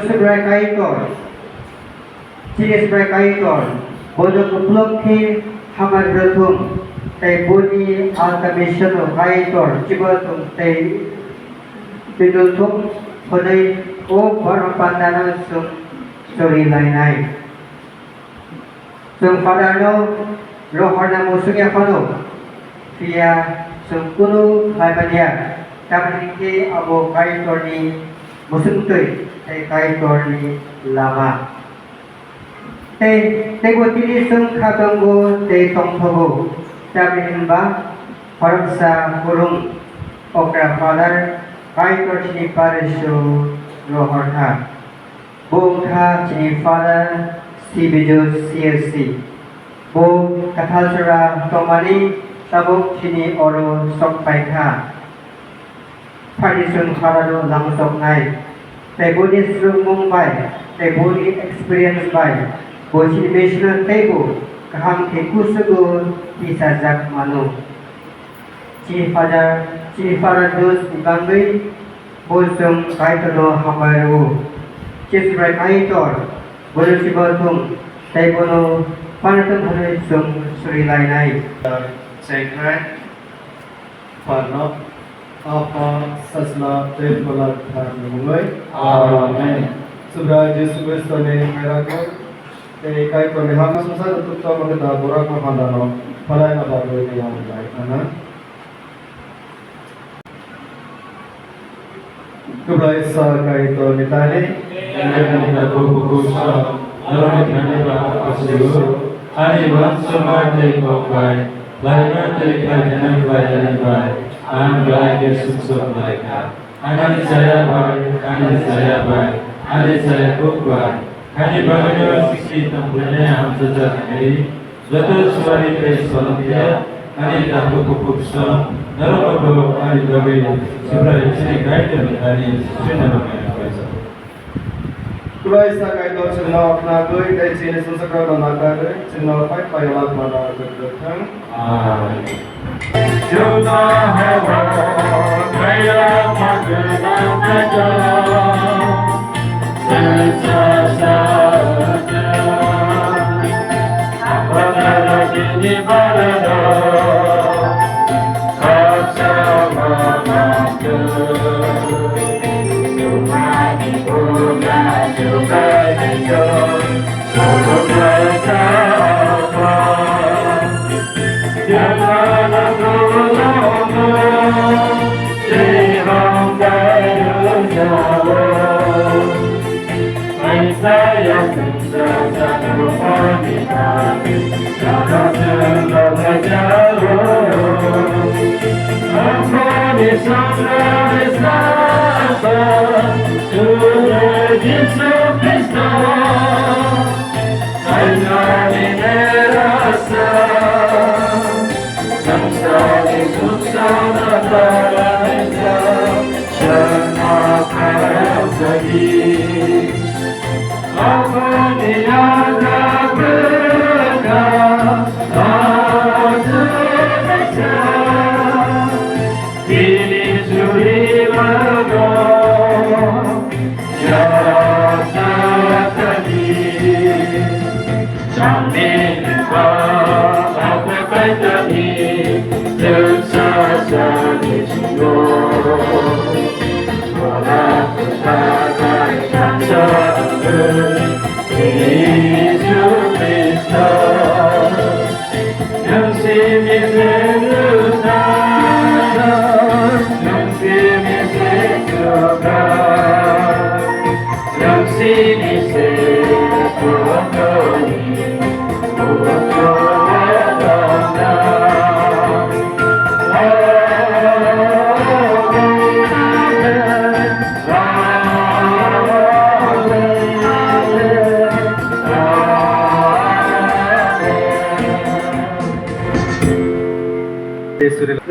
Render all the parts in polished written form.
sebagai kaitor, jenis kaitor, bodoh uploki hamar bertum, tei budi alkamisyon kaitor, cibatum tei bidultum, kodai o baru pandangan suri lain-lain. Padano rohana musuhnya pano, via sungkulu lainnya, kami ini abu kaitor ni musuh tu. Kaitor ni lama. Tego tili sung katonggo te tongtogo. Sabihin ba parang kurung okra father kaitor sini paresyo rohorha. Bungha sini father si bijo CSC. Bung katalsara tomani tabuk sini oro sokpaika. Padisun harado langsok nai. Table is Mumbai, table experience by motivational table, kaham ke kusugo bisa jak manu. Cifara dos ibangui, bosum kaitolo hamaru. Cisbrai kaitor, bolu sibatum, table panatum hari sum suri lainai. Sacred, Parno. Apa sasna terpelak termulai. Amen. Sudah Yesus Kristus ni meraku. Kai kau ni hama susah untuk tahu kita borak mahandano. Palai apa boleh yang baik, mana? Kublai sa kai to ni tadi. Yang kita buku sah, orang yang kita pasir. Hari bangsa mati kokai, lahir dari kerajaan bayi. Ang bahagia suksuk mereka. Ani saya baik, ani saya baik, ani saya kuat. Ani bahagia sisi tempatnya yang sejak ini. Suatu suari ke Solombia, ani tak buku song. Naruh ani bagi sebelah sini kaitan ani sudah mengenai. Kulai sa kai to chino apna goi kai sini susakra na nata goi chino pai pai lat mana goi. Amen. Juda hava kaya magna kaja sensasa apana kini balada kasama matu sumani puga juga hijo solo bersama jangan saya sesatu wanita, jangan terlalu jauh. Aku di sana sudah Yesus Kristus, hanya ini rasa, sampai susah terasa, semua kau pergi. Aku niaga berkah, aku besar. Kini suri lagu, jasa tadi. Jamin kau aku tadi, sukses di sungguh. Walau berbagai jasa. Yesus Kristus yang sini seluruh yang sini seluruh yang sini seluruh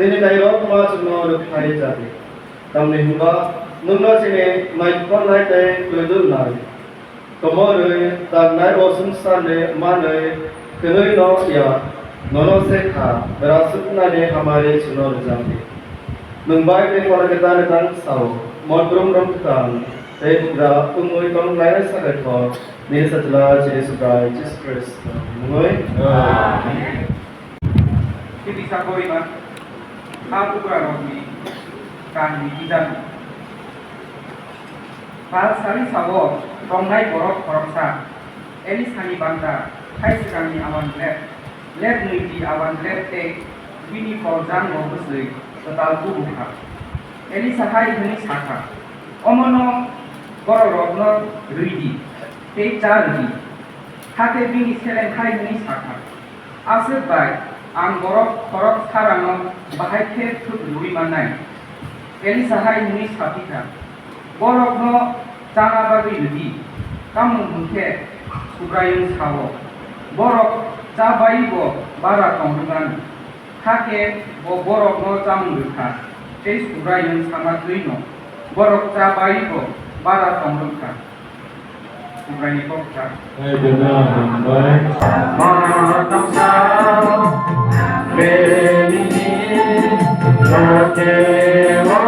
Ini kairo mas menurut hari jadi. Kami hingga nunggu sini naik pon naik teh tujuh nari. Tomorrow, the night was Sunday, Monday, Kanoy no ya, nono sekha, berasukna ne hamare chuno jambi. Mumbai ne koragatan tan sao, modrum rom tan, Tebra umoi kong lai sagato, ni satla Jesus Christ, Jesus Christ. Umoi. Kita sakoi man, aku berarti kan kita. Pasal sabo, rongai borok koroksa, elis hani banda, hai sekali awan lep nuiti awan lep te, bini korjan ngobusui, total buka. Elis hai huni saka, omono borok ridi, te jardi, hate bini selen hai huni saka. Asal baik, ang borok korok sarang bahai ke tut lui manai, elis hai huni sapita. Borok no jangan bagi lebih, kamu mungkin sukain sawo. Borok jabai bo barat konggungan, hake bo borok no jamu luka, jadi sukain sangat lino. Borok jabai bo barat konggungan, sukain kokja. Matang sao, beri rokewo.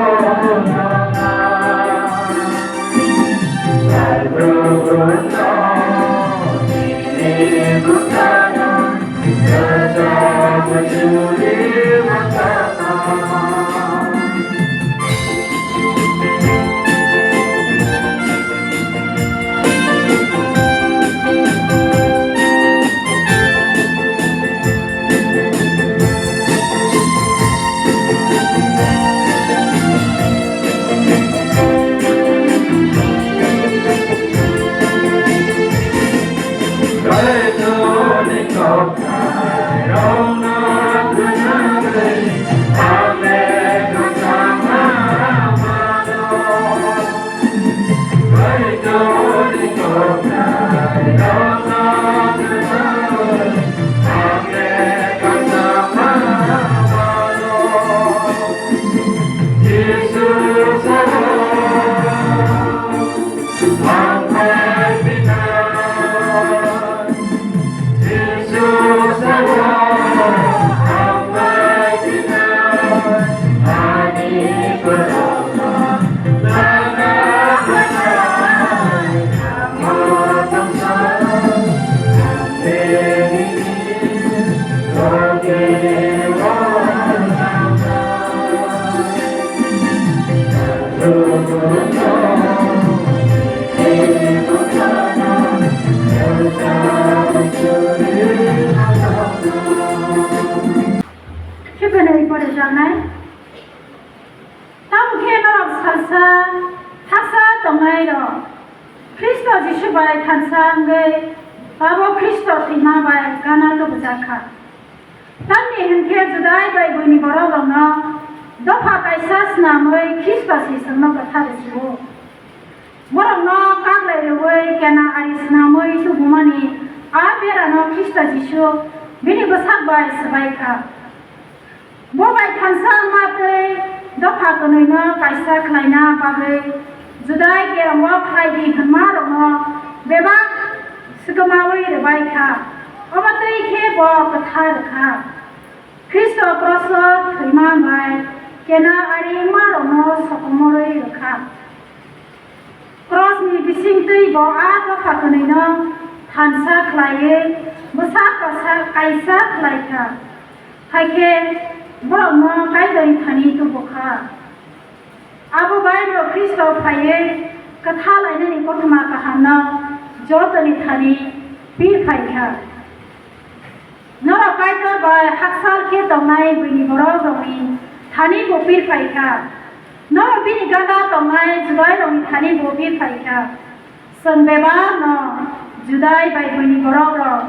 Judai bai bani borok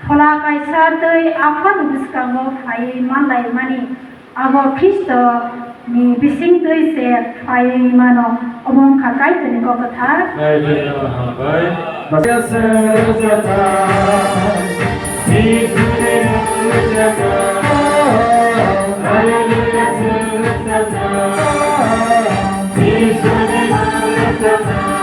Hola kaisar tei afan biskango phai manlai mani abo Kristo ni bising tei se phai mano obong khakai teni ko katha Nai jeno habai Biasa jata Isune jata Haleluya jata Isune jata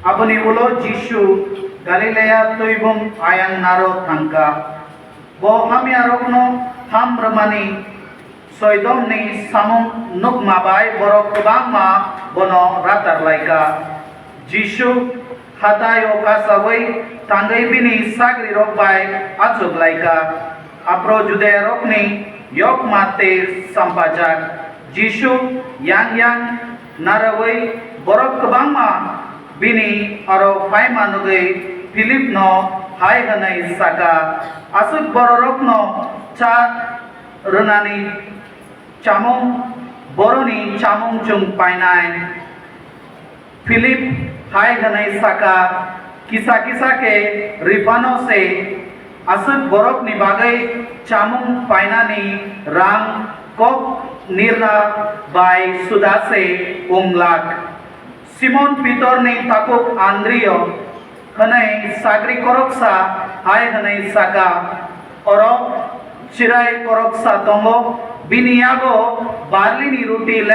Aboni ulo Jishu Galilea tuibum ayang naro tangka bo hami arokno ham ramani soidom ni samung nuk mabai borok kubang ma bono ratar laika Jishu hatayo kasawai tangai bini sagri rok bai atsuk laika apro jude rokni yok mate sampajak Jishu yang narawai borok kubang ma bini aro faima nugai Philip no hai hanai saka asuk bororok no cha runani chamong boroni chamong chung painai Philip hai hanai saka kisa ke rifano se asuk borok ni bagai chamong painani rang kok nirna bai sudase umlak Simon Peter ni takuk Andrio hanai sagri koroksa hai hanai saka oro chirai koroksa tongo biniago barli ni ruti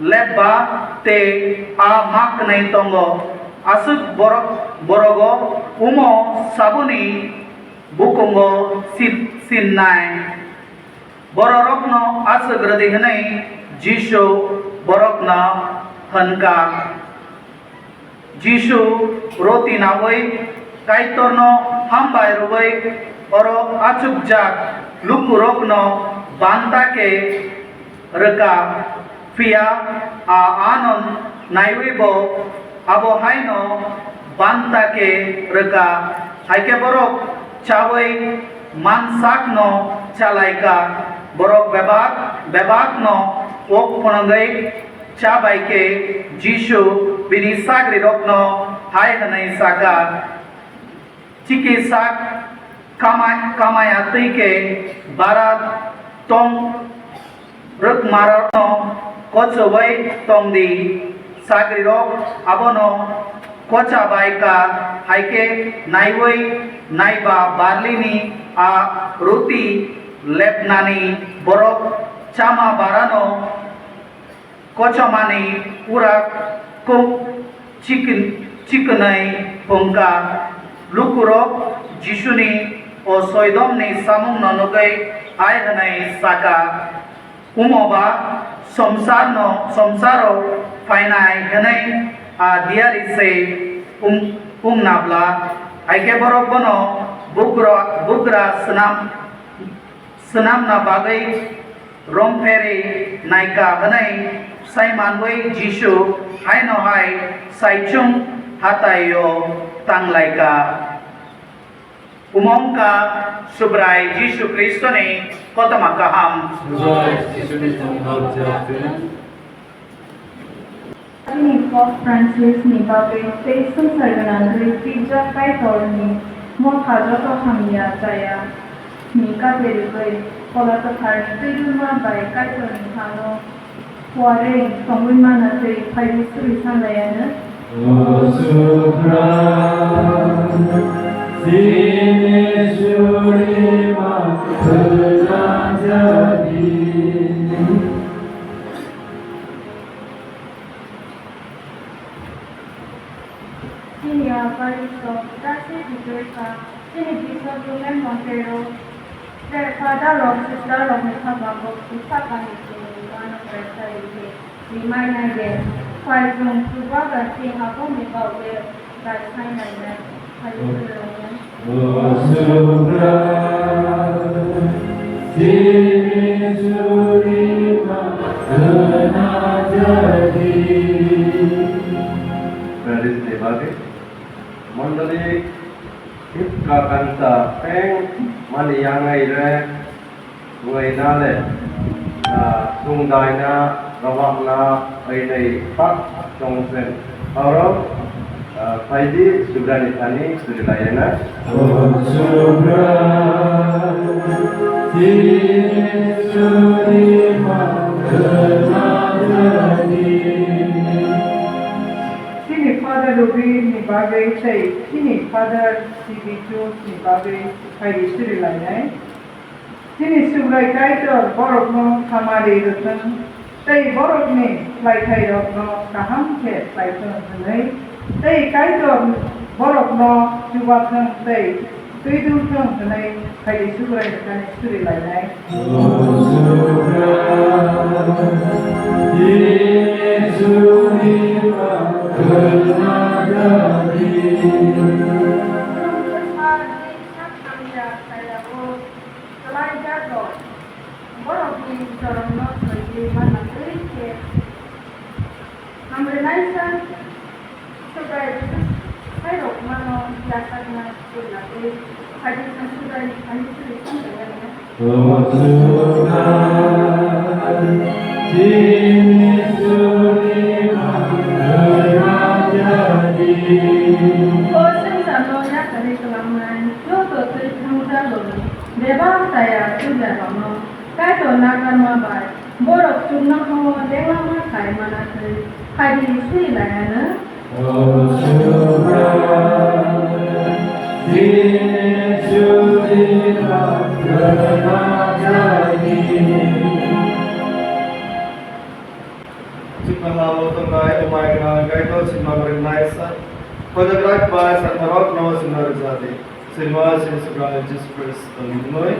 lebba te a mak nai tongo asuk borogo umo sabuni bukongo sinnai bororokno asuk radi hanai Jishu borokna hanka Jishu roti nawai kaitorno hambai rubai oro achuk jak lukurokno banta ke reka pia a anon naiwebo abo haino banta ke reka haike borok chawai mansakno chalaika borok bebak no ok ponangai Cabai ke Jishu bini sagri rokno hai hanai saka cikisak kamayatui ke barat tong ruk marano kochowai tong di sagri rok abono kochabai ka haike naiwai naiba barlini a ruti lepnani borok chama barano Kocomani urak kok chikenai pongka lukurok Jishuni o soidom ni samung nonogai ai hanai saka umoba somsaro fainai hanai a diari se nabla aike borok bono bugra senam na bagai romperi naika hanai Saimanwai Jishu hai no hai saichung hatayo tanglaika umongka subrai Jishu Kristo ni kota makaham Ini Pope Francis ni bagai Kristus sargana dari pijak kai torni mo thajoto hamya jaya ni kateri bai kola to thari tujuma bai kai torni thano Kuare songwin mana se phayi suri sanlayana Osukra Sineshuri ma Pujajadi Ini apa itu? Kasih didosa. Ini bisa tulen montero. Daripada log sudah log mereka bagus susah kan itu. Mana mereka ini lima naga. Kalau jom cuba ganti apa mereka boleh ganti naga. Kalau Gadis debagi, mandali hipka kanta peng mani yangai re, ngai nale, sungdai na rawak na ainai pak jongsen, orang Faidi Subrani Tani Sudilayana. Sini Father Ruby ni bagai say, sini Father Sibitu ni bagai Faidi Sudilayana. Sini Subrai Kaitor Borok no Kamari Rutan. Tay Borok ni Lai Kairok no Kaham Ke Lai Tuan Tay Kaitor Borok no Jubatang Tay Tuidu Tang Tanay Faidi Subrai Kani Sudilayana. Photographed by Satmarok Noah Sunarzade. Silva Sinus Jesus Christ. Amen.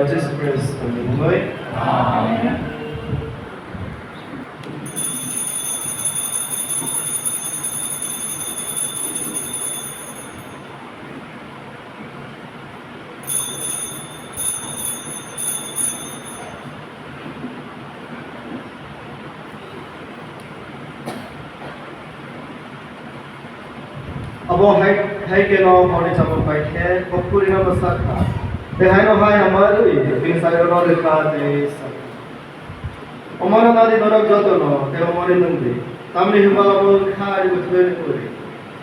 Jesus Christ. Amen. Abo hai ke no mone chamo pai the kopuri na basakha hai no hai amaru bin sayo no lekha de omara nadi dorok joto no te omare nundi tamni himala mo khari gutbe kore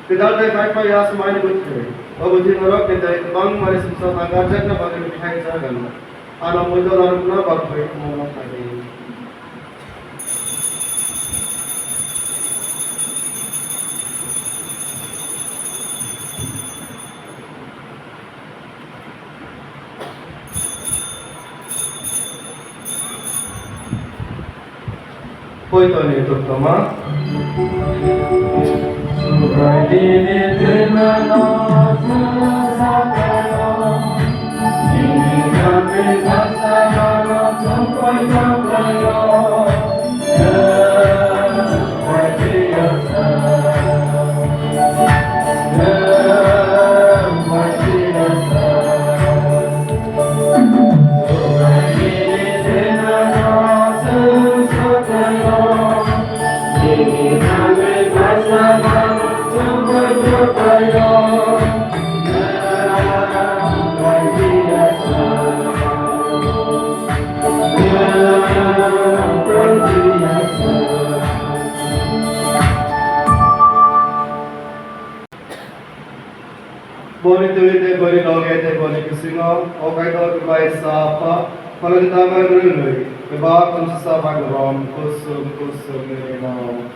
tidal dai pai pai as maine gutbe obuti norok ke dai bang mare simsa agar jak na bagai khai jagan ana mojo daruna bakbe mo na pai Poitoni Tuktama. Boni tuite, boni logete, boni kusingo, okai to kebai sapa, kalau kita mengenai kebab kumsa bagrom, kusum merino.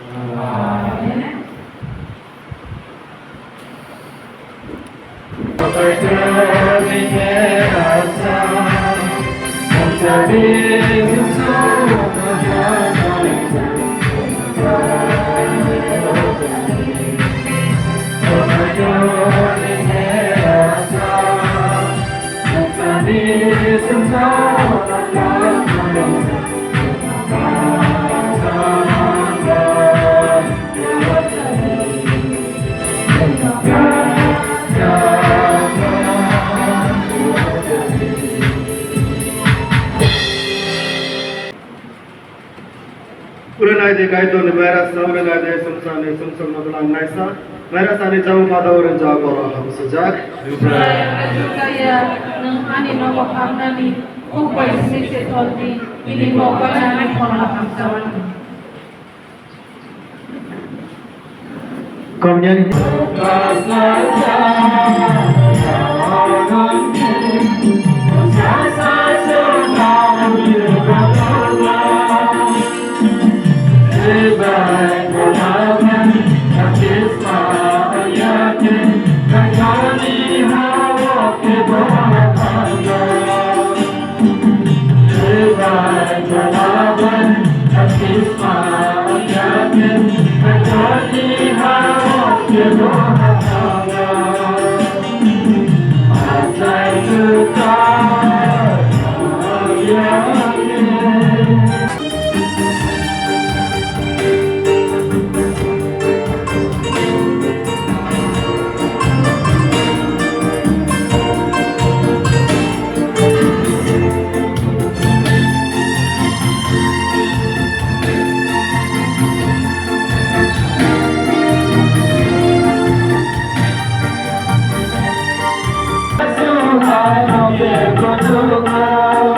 Ulanai de kai to ne mera samre la de samsane samsam nadlan naisa mera sane jam pada orang jaga orang ham sejak Kaya ng ani no makamnani upay sisi toldi ini mo kaya ng panglakamsawan. Kemudian Hãy subscribe cho kênh Ghiền Mì Gõ để không bỏ lỡ